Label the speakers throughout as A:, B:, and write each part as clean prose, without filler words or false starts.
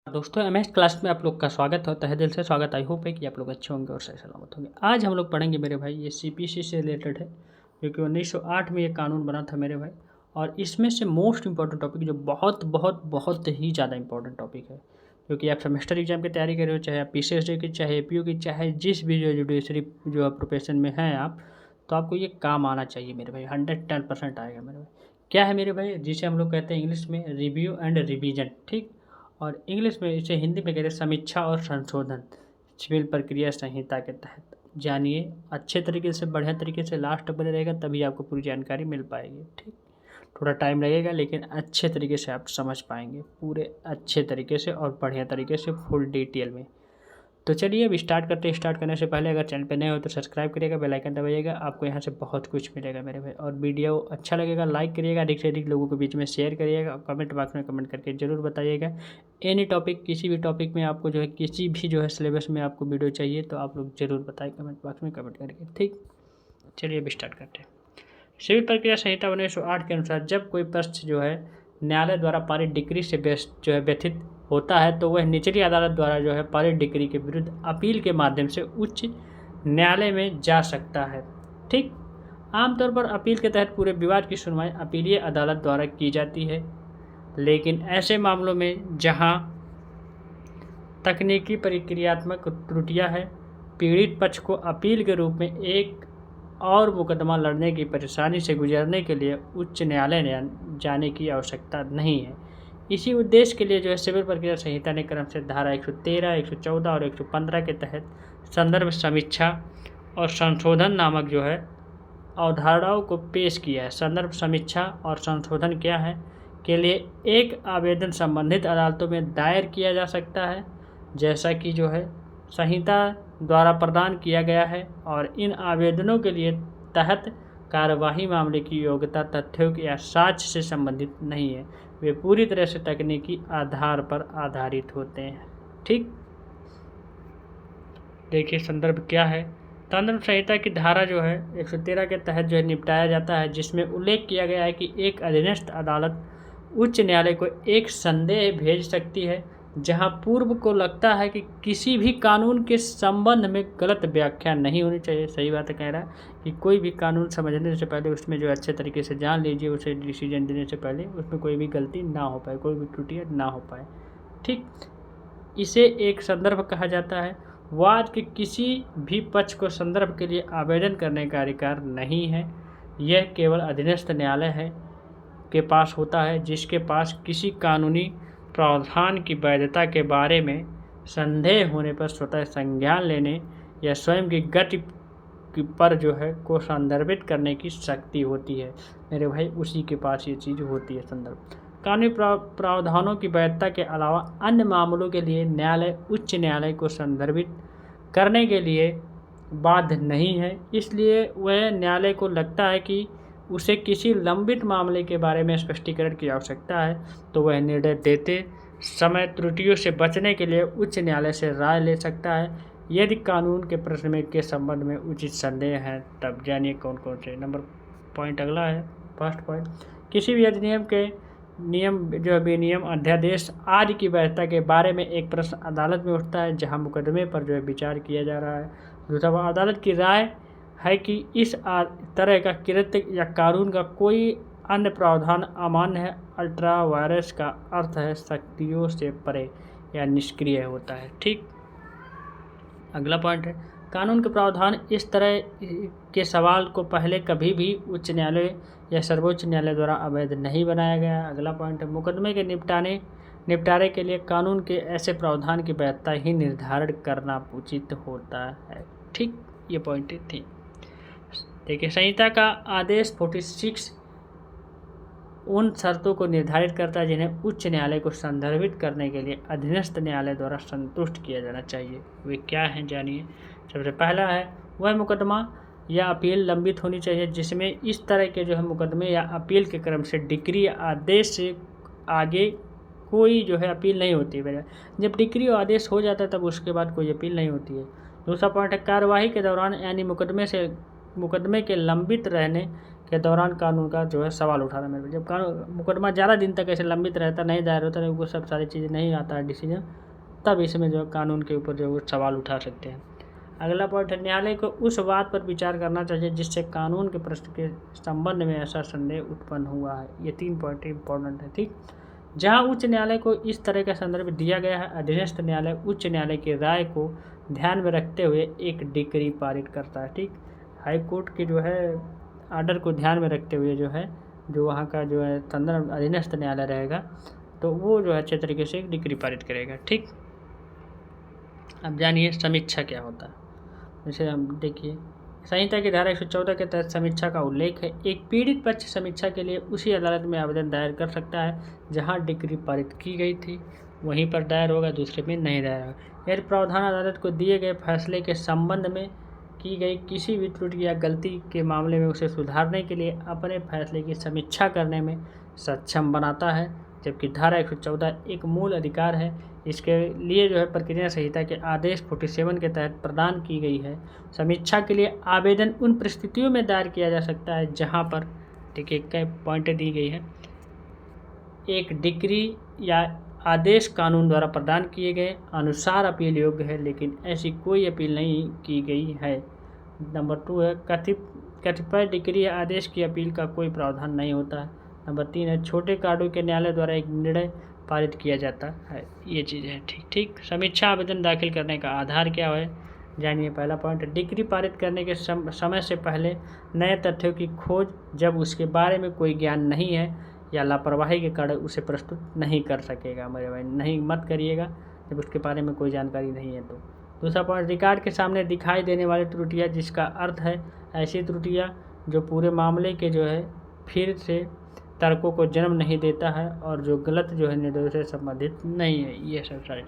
A: दोस्तों MS class में आप लोग का स्वागत है। तहे दिल से स्वागत। आई होप है कि आप लोग अच्छे होंगे और सही सलामत होंगे। आज हम लोग पढ़ेंगे मेरे भाई, ये सीपीसी से रिलेटेड है, क्योंकि 1908 में ये कानून बना था मेरे भाई। और इसमें से मोस्ट इंपॉर्टेंट टॉपिक जो बहुत बहुत बहुत ही ज़्यादा इंपॉर्टेंट टॉपिक है, क्योंकि आप सेमेस्टर एग्जाम की तैयारी कर रहे हो, चाहे आप पीसीएसडी की, चाहे एपीयू की, चाहे जिस भी जो जुडिशरी जो प्रोफेशन में हैं आप, तो आपको ये काम आना चाहिए मेरे भाई। 110% आएगा मेरे भाई। क्या है मेरे भाई, जिसे हम लोग कहते हैं इंग्लिश में रिव्यू एंड रिवीजन, ठीक। और इंग्लिश में इसे हिंदी में कहते हैं समीक्षा और संशोधन सिविल प्रक्रिया संहिता के तहत। जानिए अच्छे तरीके से, बढ़िया तरीके से, लास्ट बने रहेगा तभी आपको पूरी जानकारी मिल पाएगी, ठीक। थोड़ा टाइम लगेगा लेकिन अच्छे तरीके से आप समझ पाएंगे, पूरे अच्छे तरीके से और बढ़िया तरीके से, फुल डिटेल में। तो चलिए अब स्टार्ट करते हैं। स्टार्ट करने से पहले अगर चैनल पे नए हो तो सब्सक्राइब करिएगा, बेल आइकन दबाइएगा, आपको यहाँ से बहुत कुछ मिलेगा मेरे भाई। और वीडियो अच्छा लगेगा लाइक करिएगा, अधिक से अधिक लोगों के बीच में शेयर करिएगा, और कमेंट बॉक्स में कमेंट करके ज़रूर बताइएगा। एनी टॉपिक, किसी भी टॉपिक में आपको जो है, किसी भी जो है सिलेबस में आपको वीडियो चाहिए तो आप लोग ज़रूर बताएं कमेंट बॉक्स में कमेंट करके, ठीक। चलिए अब स्टार्ट करते हैं। सिविल प्रक्रिया संहिता 1908 के अनुसार जब कोई पक्ष जो है न्यायालय द्वारा पारित डिक्री से जो है व्यथित होता है तो वह निचली अदालत द्वारा जो है पारित डिक्री के विरुद्ध अपील के माध्यम से उच्च न्यायालय में जा सकता है, ठीक। आमतौर पर अपील के तहत पूरे विवाद की सुनवाई अपीलीय अदालत द्वारा की जाती है, लेकिन ऐसे मामलों में जहां तकनीकी प्रक्रियात्मक त्रुटियां हैं, पीड़ित पक्ष को अपील के रूप में एक और मुकदमा लड़ने की परेशानी से गुजरने के लिए उच्च न्यायालय जाने की आवश्यकता नहीं है। इसी उद्देश्य के लिए जो है सिविल प्रक्रिया संहिता ने क्रम से धारा 113, 114 और 115 के तहत संदर्भ समीक्षा और संशोधन नामक जो है अवधारणाओं को पेश किया है। संदर्भ समीक्षा और संशोधन क्या है के लिए एक आवेदन संबंधित अदालतों में दायर किया जा सकता है, जैसा कि जो है संहिता द्वारा प्रदान किया गया है। और इन आवेदनों के लिए तहत कार्यवाही मामले की योग्यता तथ्यों या साक्ष्य से संबंधित नहीं है, वे पूरी तरह से तकनीकी आधार पर आधारित होते हैं, ठीक। देखिए संदर्भ क्या है। संदर्भ संहिता की धारा जो है 113 के तहत जो है निपटाया जाता है, जिसमें उल्लेख किया गया है कि एक अधीनस्थ अदालत उच्च न्यायालय को एक संदेह भेज सकती है जहां पूर्व को लगता है कि किसी भी कानून के संबंध में गलत व्याख्या नहीं होनी चाहिए। सही बात कह रहा है कि कोई भी कानून समझने से पहले उसमें जो अच्छे तरीके से जान लीजिए, उसे डिसीजन देने से पहले उसमें कोई भी गलती ना हो पाए, कोई भी त्रुटियाँ ना हो पाए, ठीक। इसे एक संदर्भ कहा जाता है। वाद के किसी भी पक्ष को संदर्भ के लिए आवेदन करने का अधिकार नहीं है, यह केवल अधीनस्थ न्यायालय है के पास होता है, जिसके पास किसी कानूनी प्रावधान की वैधता के बारे में संदेह होने पर स्वतः संज्ञान लेने या स्वयं की गति पर जो है को संदर्भित करने की शक्ति होती है मेरे भाई, उसी के पास ये चीज़ होती है, संदर्भ। कानूनी प्रावधानों की वैधता के अलावा अन्य मामलों के लिए न्यायालय उच्च न्यायालय को संदर्भित करने के लिए बाध्य नहीं है। इसलिए वह न्यायालय को लगता है कि उसे किसी लंबित मामले के बारे में स्पष्टीकरण की आवश्यकता है तो वह निर्णय देते समय त्रुटियों से बचने के लिए उच्च न्यायालय से राय ले सकता है, यदि कानून के प्रश्न में के संबंध में उचित संदेह है तब। जानिए कौन कौन से नंबर पॉइंट अगला है। फर्स्ट पॉइंट, किसी भी अधिनियम के नियम जो है विनियम, अध्यादेश आदि की वैधता के बारे में एक प्रश्न अदालत में उठता है जहां मुकदमे पर जो है विचार किया जा रहा है। दूसरा, अदालत की राय है कि इस तरह का कृत्य या कानून का कोई अन्य प्रावधान अमान्य है। अल्ट्रा वायरस का अर्थ है शक्तियों से परे या निष्क्रिय होता है, ठीक। अगला पॉइंट है, कानून के प्रावधान इस तरह के सवाल को पहले कभी भी उच्च न्यायालय या सर्वोच्च न्यायालय द्वारा अवैध नहीं बनाया गया। अगला पॉइंट है, मुकदमे के निपटारे के लिए कानून के ऐसे प्रावधान की वैधता ही निर्धारण करना उचित होता है, ठीक। ये पॉइंट थी। देखिए संहिता का आदेश 46 उन शर्तों को निर्धारित करता है जिन्हें उच्च न्यायालय को संदर्भित करने के लिए अधीनस्थ न्यायालय द्वारा संतुष्ट किया जाना चाहिए। वे क्या हैं जानिए। सबसे पहला है, वह मुकदमा या अपील लंबित होनी चाहिए जिसमें इस तरह के जो है मुकदमे या अपील के क्रम से डिक्री या आदेश से आगे कोई जो है अपील नहीं होती है। जब डिक्री और आदेश हो जाता है तब उसके बाद कोई अपील नहीं होती है। दूसरा पॉइंट है, कार्यवाही के दौरान यानी मुकदमे के लंबित रहने के दौरान कानून का जो है सवाल उठाना मेरे, जब कानून मुकदमा ज़्यादा दिन तक ऐसे लंबित रहता, नहीं दायर होता, वो सब सारी चीज़ें नहीं आता है डिसीजन, तब इसमें जो कानून के ऊपर जो सवाल उठा सकते हैं। अगला पॉइंट है, न्यायालय को उस बात पर विचार करना चाहिए जिससे कानून के प्रश्न के संबंध में ऐसा संदेह उत्पन्न हुआ है। ये 3 पॉइंट इंपॉर्टेंट है, ठीक। जहां उच्च न्यायालय को इस तरह का संदर्भ दिया गया है, अधीनस्थ न्यायालय उच्च न्यायालय की राय को ध्यान में रखते हुए एक डिक्री पारित करता है, ठीक। हाई कोर्ट के जो है आर्डर को ध्यान में रखते हुए जो है, जो वहाँ का जो है संदर्भ अधीनस्थ न्यायालय रहेगा, तो वो जो है अच्छे तरीके से एक डिक्री पारित करेगा, ठीक। अब जानिए समीक्षा क्या होता है। जैसे हम देखिए, संहिता की धारा 114 के तहत समीक्षा का उल्लेख है। एक पीड़ित पक्ष समीक्षा के लिए उसी अदालत में आवेदन दायर कर सकता है जहां डिक्री पारित की गई थी, वहीं पर दायर होगा, दूसरे में नहीं दायर होगा। यदि प्रावधान अदालत को दिए गए फैसले के संबंध में की गई किसी भी त्रुटि या गलती के मामले में उसे सुधारने के लिए अपने फैसले की समीक्षा करने में सक्षम बनाता है, जबकि धारा 114 एक मूल अधिकार है। इसके लिए जो है प्रक्रिया संहिता के आदेश 47 के तहत प्रदान की गई है। समीक्षा के लिए आवेदन उन परिस्थितियों में दायर किया जा सकता है जहां पर, ठीक है, कई पॉइंट दी गई है, एक डिक्री या आदेश कानून द्वारा प्रदान किए गए अनुसार अपील योग्य है, लेकिन ऐसी कोई अपील नहीं की गई है। नंबर 2 है, कतिपय डिक्री या आदेश की अपील का कोई प्रावधान नहीं होता है। नंबर 3 है, छोटे कार्डों के न्यायालय द्वारा एक निर्णय पारित किया जाता है। ये चीज़ें हैं, ठीक ठीक। समीक्षा आवेदन दाखिल करने का आधार क्या है, जानिए। पहला पॉइंट, डिक्री पारित करने के समय से पहले नए तथ्यों की खोज, जब उसके बारे में कोई ज्ञान नहीं है या लापरवाही के कारण उसे प्रस्तुत नहीं कर सकेगा। मेरे भाई, नहीं मत करिएगा जब उसके बारे में कोई जानकारी नहीं है तो। दूसरा पॉइंट, रिकॉर्ड के सामने दिखाई देने वाली त्रुटियाँ, जिसका अर्थ है ऐसी त्रुटियाँ जो पूरे मामले के जो है फिर से तर्कों को जन्म नहीं देता है और जो गलत जो है निर्णयों से संबंधित नहीं है। ये सब सारी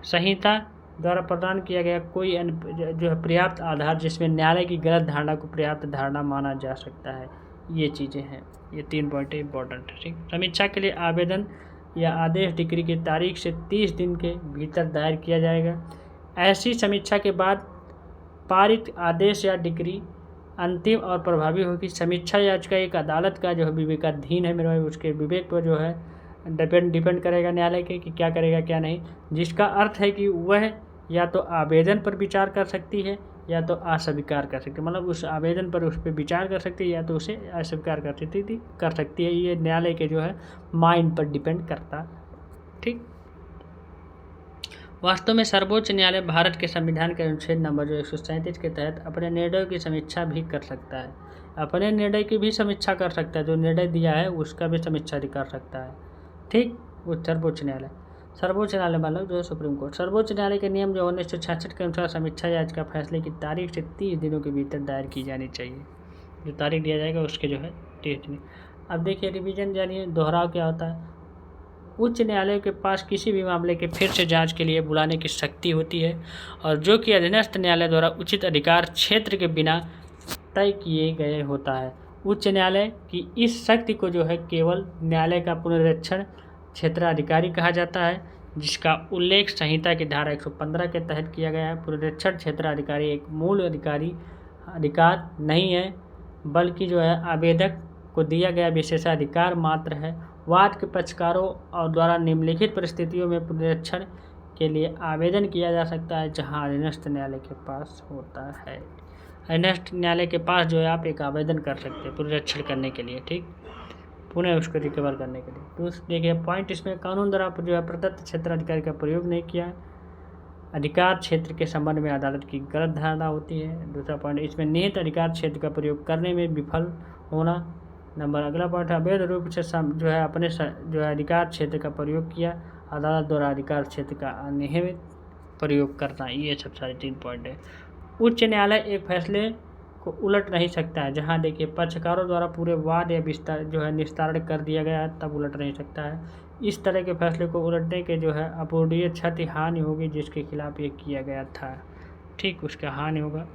A: संहिता द्वारा प्रदान किया गया कोई जो है पर्याप्त आधार जिसमें न्यायालय की गलत धारणा को पर्याप्त धारणा माना जा सकता है। ये चीज़ें हैं, ये 3 पॉइंट इंपॉर्टेंट है, ठीक। समीक्षा के लिए आवेदन या आदेश डिक्री की तारीख से 30 दिन के भीतर दायर किया जाएगा। ऐसी समीक्षा के बाद पारित आदेश या डिक्री अंतिम और प्रभावी होगी। समीक्षा याचिका एक अदालत का जो है विवेकाधीन है मेरे भाई, उसके विवेक पर जो है डिपेंड करेगा न्यायालय के कि क्या करेगा क्या नहीं, जिसका अर्थ है कि वह या तो आवेदन पर विचार कर सकती है या तो अस्वीकार कर सकती है। मतलब उस आवेदन पर उस पर विचार कर सकती है या तो उसे अस्वीकार कर सकती है। ये न्यायालय के जो है माइंड पर डिपेंड करता, ठीक। वास्तव में सर्वोच्च न्यायालय भारत के संविधान के अनुच्छेद नंबर जो 137 के तहत अपने निर्णयों की समीक्षा भी कर सकता है। अपने निर्णय की भी समीक्षा कर सकता है, जो निर्णय दिया है उसका भी समीक्षा कर सकता है, ठीक। वो सर्वोच्च न्यायालय मतलब जो सुप्रीम कोर्ट। सर्वोच्च न्यायालय के नियम जो 1966 के अनुसार समीक्षा याचिका फैसले की तारीख से 30 दिनों के भीतर दायर की जानी चाहिए। जो तारीख दिया जाएगा उसके जो है 30 दिन। अब देखिए रिवीजन जानिए, दोहराव क्या होता है। उच्च न्यायालय के पास किसी भी मामले के फिर से जांच के लिए बुलाने की शक्ति होती है और जो कि अधीनस्थ न्यायालय द्वारा उचित अधिकार क्षेत्र के बिना तय किए गए होता है। उच्च न्यायालय की इस शक्ति को जो है केवल न्यायालय का पुनरीक्षण क्षेत्राधिकारी कहा जाता है, जिसका उल्लेख संहिता की धारा 115 के तहत किया गया है। पुनरीक्षण क्षेत्राधिकारी एक मूल अधिकार नहीं है, बल्कि जो है आवेदक को दिया गया विशेषाधिकार मात्र है। वाद के पक्षकारों और द्वारा निम्नलिखित परिस्थितियों में पुनरीक्षण के लिए आवेदन किया जा सकता है जहां अधीनस्थ न्यायालय के पास होता है। अधीनस्थ न्यायालय के पास जो है आप एक आवेदन कर सकते हैं पुनरीक्षण करने के लिए, ठीक, पुनः उसको रिकवर करने के लिए। तो देखिए पॉइंट, इसमें कानून द्वारा जो है प्रदत्त क्षेत्राधिकारी का प्रयोग नहीं किया, अधिकार क्षेत्र के संबंध में अदालत की गलत धारणा होती है। दूसरा पॉइंट, इसमें निहित अधिकार क्षेत्र का प्रयोग करने में विफल होना। नंबर अगला पॉइंट, अवैध रूप से जो है अपने जो है अधिकार क्षेत्र का प्रयोग किया, अदालत द्वारा अधिकार क्षेत्र का अनियमित प्रयोग करना। ये सब सारे 3 पॉइंट है। उच्च न्यायालय एक फैसले को उलट नहीं सकता है। जहां देखिए पक्षकारों द्वारा पूरे वाद या विस्तार जो है निस्तारण कर दिया गया है तब उलट नहीं सकता है। इस तरह के फैसले को उलटने के जो है अपूरणीय क्षति हानि होगी जिसके खिलाफ ये किया गया था, ठीक, उसका हानि होगा।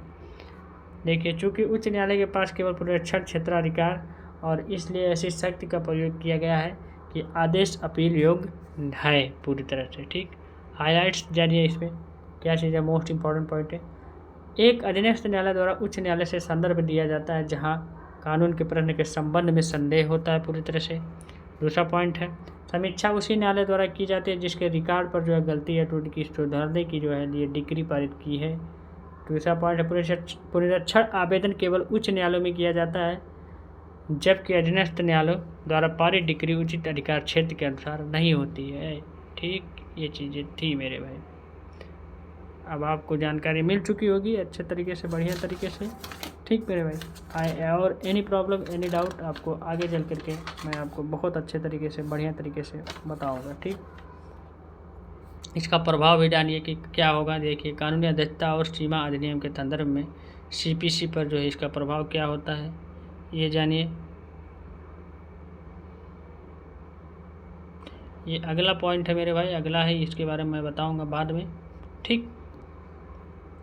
A: देखिए चूँकि उच्च न्यायालय के पास केवल पुनरीक्षण क्षेत्राधिकार और इसलिए ऐसी शक्ति का प्रयोग किया गया है कि आदेश अपील योग्य है पूरी तरह से, ठीक। हाईलाइट्स जानिए इसमें क्या चीज़ है, मोस्ट इंपॉर्टेंट पॉइंट है। एक अधीनस्थ न्यायालय द्वारा उच्च न्यायालय से संदर्भ दिया जाता है जहां कानून के प्रश्न के संबंध में संदेह होता है पूरी तरह से। दूसरा पॉइंट है समीक्षा उसी न्यायालय द्वारा की जाती है जिसके रिकॉर्ड पर जो है गलती या त्रुटि की सुधारने की जो है ये डिग्री पारित की है। दूसरा पॉइंट है पुनरीक्षण आवेदन केवल उच्च न्यायालयों में किया जाता है जबकि अधीनस्थ न्यायालयों द्वारा पारित डिग्री उचित अधिकार क्षेत्र के अनुसार नहीं होती है। ठीक, ये चीज़ें थी मेरे भाई। अब आपको जानकारी मिल चुकी होगी अच्छे तरीके से, बढ़िया तरीके से। ठीक मेरे भाई, और एनी प्रॉब्लम एनी डाउट आपको आगे चल करके मैं आपको बहुत अच्छे तरीके से, बढ़िया तरीके से बताऊंगा। ठीक, इसका प्रभाव भी जानिए कि क्या होगा। देखिए, कानूनी अध्यक्षता और सीमा अधिनियम के संदर्भ में CPC पर जो है इसका प्रभाव क्या होता है ये जानिए। ये अगला पॉइंट है मेरे भाई, अगला है, इसके बारे में मैं बताऊंगा बाद में। ठीक,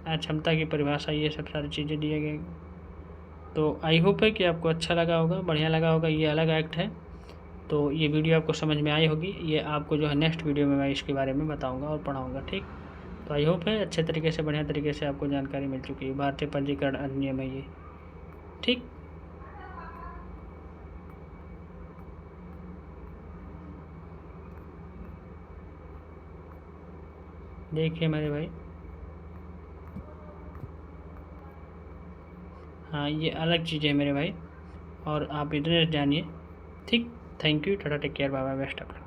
A: क्षमता की परिभाषा, ये सब सारी चीज़ें दिए गए। तो आई होप है कि आपको अच्छा लगा होगा, बढ़िया लगा होगा। ये अलग एक्ट है तो ये वीडियो आपको समझ में आई होगी। ये आपको जो है नेक्स्ट वीडियो में मैं इसके बारे में बताऊंगा और पढ़ाऊंगा। ठीक, तो आई होप है अच्छे तरीके से, बढ़िया तरीके से आपको जानकारी मिल चुकी है। भारतीय पंजीकरण अधिनियम है ये। ठीक, देखिए मेरे भाई, हाँ ये अलग चीज़ है मेरे भाई, और आप इतने जानिए। ठीक, thank you, tata, take care, bye bye, best of luck.